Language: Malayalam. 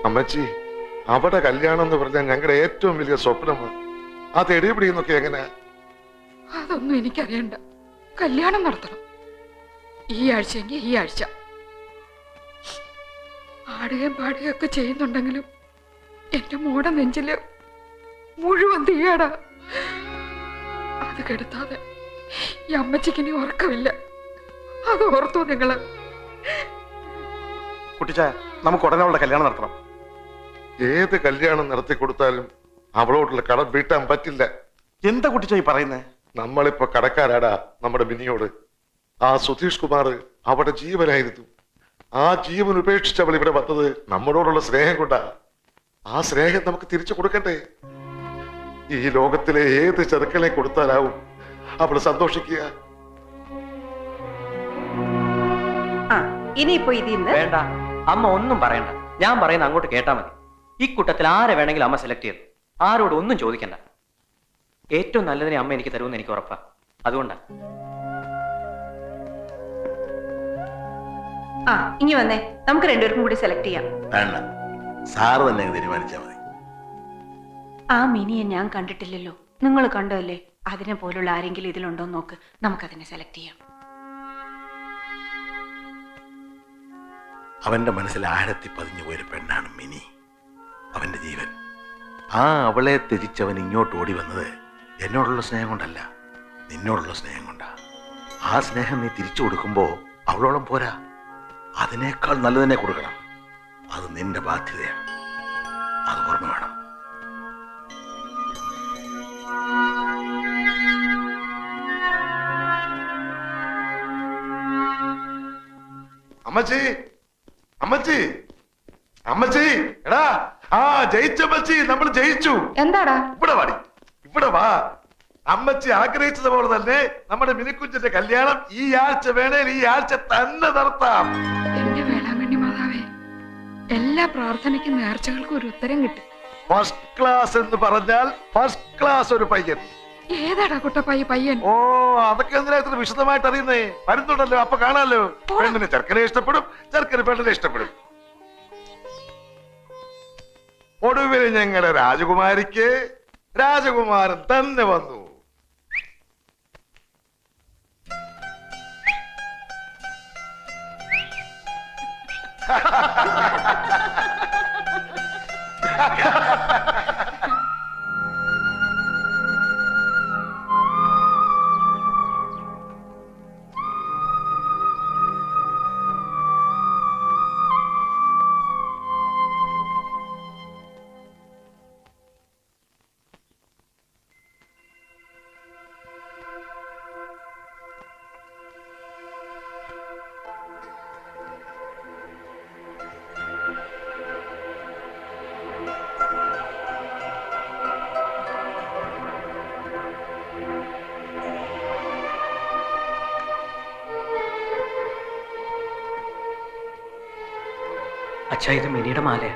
അമ്മച്ചി, അവിടെ കല്യാണം എന്ന് പറഞ്ഞാൽ ഞങ്ങളുടെ ഏറ്റവും വലിയ സ്വപ്നമാണ്. അത് എടിപിടിയെന്നൊക്കെ എങ്ങനെ? അതൊന്നും എനിക്കറിയണ്ട. കല്യാണം നടത്തണം. ഈ ആഴ്ചയെങ്കിൽ ഈ ആഴ്ച. ആടുകയും പാടുകയും ഒക്കെ ചെയ്യുന്നുണ്ടെങ്കിലും എന്റെ മോടെ നെഞ്ചില് മുഴുവൻ തീയാടാ. അത് കെടുത്താതെ ഈ അമ്മച്ചിക്ക് ഇനി ഉറക്കമില്ല. അത് ഓർത്തോ നിങ്ങള്? കുട്ടിച്ച, നമുക്ക് ഉടനെ അവളുടെ കല്യാണം നടത്തണം. ഏത് കല്യാണം നടത്തി കൊടുത്താലും അവളോടുള്ള കടം വീട്ടാൻ പറ്റില്ല. എന്താ കുട്ടിച്ച ഈ പറയുന്നേ? നമ്മളിപ്പോ കടക്കാരാടാ നമ്മുടെ മിനിയോട്. ആ സുധീഷ് കുമാർ അവിടെ ജീവനായിരുന്നു. ആ ജീവൻ ഉപേക്ഷിച്ച് അവൾ ഇവിടെ വന്നത് നമ്മളോടുള്ള സ്നേഹം കൊണ്ടാ. ആ സ്നേഹം നമുക്ക് തിരിച്ചു കൊടുക്കണ്ടേ? ഈ ലോകത്തിലെ ഏത് ചെറുക്കനെ കൊടുത്താലാവും അവള് സന്തോഷിക്കുക. ഇനിയിപ്പോ ഇതിന്ന് വേണ്ട, അമ്മ ഒന്നും പറയണ്ട. ഞാൻ പറയുന്ന അങ്ങോട്ട് കേട്ടാ മതി. ഈ കൂട്ടത്തിൽ ആരെ വേണമെങ്കിലും അമ്മ സെലക്ട് ചെയ്തു. ആരോട് ഒന്നും ചോദിക്കണ്ട. ഏറ്റവും നല്ലതിനെ അമ്മ എനിക്ക് തരുമെന്ന് എനിക്ക് ഉറപ്പാ. അതുകൊണ്ടാ. ഇനി വന്നേ, നമുക്ക് രണ്ടുപേർക്കും കൂടി സെലക്ട് ചെയ്യാം. വേണ്ട, സാറ് തന്നെ തീരുമാനിച്ചാൽ മതി. ആ മിനിയെ ഞാൻ കണ്ടിട്ടില്ലല്ലോ. നിങ്ങൾ കണ്ടല്ലേ? അതിനെ പോലുള്ള ആരെങ്കിലും ഇതിലുണ്ടോ നോക്ക്. നമുക്കതിനെ സെലക്ട് ചെയ്യാം. അവന്റെ മനസ്സിൽ ആഴത്തി പതിഞ്ഞു പോയൊരു പെണ്ണാണ് മിനി, അവന്റെ ജീവൻ. ആ അവളെ ത്യജിച്ചവൻ ഇങ്ങോട്ട് ഓടി വന്നത് എന്നോടുള്ള സ്നേഹം കൊണ്ടല്ല, നിന്നോടുള്ള സ്നേഹം കൊണ്ടാ. ആ സ്നേഹം നീ തിരിച്ചു കൊടുക്കുമ്പോ അവളോളം പോരാ, അതിനേക്കാൾ നല്ലതിനെ കൊടുക്കണം. അത് നിന്റെ ബാധ്യതയാണ്. അത് ഓർമ്മ വേണം. അമ്മച്ചി, അമ്മച്ചി, അമ്മച്ചി, എടാ, ആ ജയിച്ചമ്മച്ചി, നമ്മൾ ജയിച്ചു. എന്താടാ? ഇവിടെ വാടി, ഇവിടെ വാ. അമ്മച്ചി ആഗ്രഹിച്ചതുപോലെ തന്നെ നമ്മുടെ മിനിക്കുഞ്ചിന്റെ കല്യാണം ഈ ആഴ്ച വേണേൽ ഈ ആഴ്ച തന്നെ നടത്താം. എന്റെ വേളാങ്കണ്ണി മാതാവേ, എല്ലാ പ്രാർത്ഥനയ്ക്കും നേർച്ചകൾക്കും ഒരു ഉത്തരം കിട്ടും. ഫസ്റ്റ് ക്ലാസ് എന്ന് പറഞ്ഞാൽ ഫസ്റ്റ് ക്ലാസ് ഒരു പയ്യൻ. ഏതാടാ കുട്ടപ്പായി പയ്യൻ? ഓ, അതൊക്കെ എന്തിനാ ഇത്ര വിശദമായിട്ട് അറിയുന്നേ? വരുന്നുണ്ടല്ലോ, അപ്പൊ കാണാലോ. പെണ്ണിന് ചെറുക്കനെ ഇഷ്ടപ്പെടും, ചെറുക്കന് പെണ്ണിനെ ഇഷ്ടപ്പെടും. ഒടുവിൽ ഞങ്ങളുടെ രാജകുമാരിക്ക് രാജകുമാരൻ തന്നെ വന്നു. അച്ഛാ, ഇത് മിനിയുടെ മാലയാ.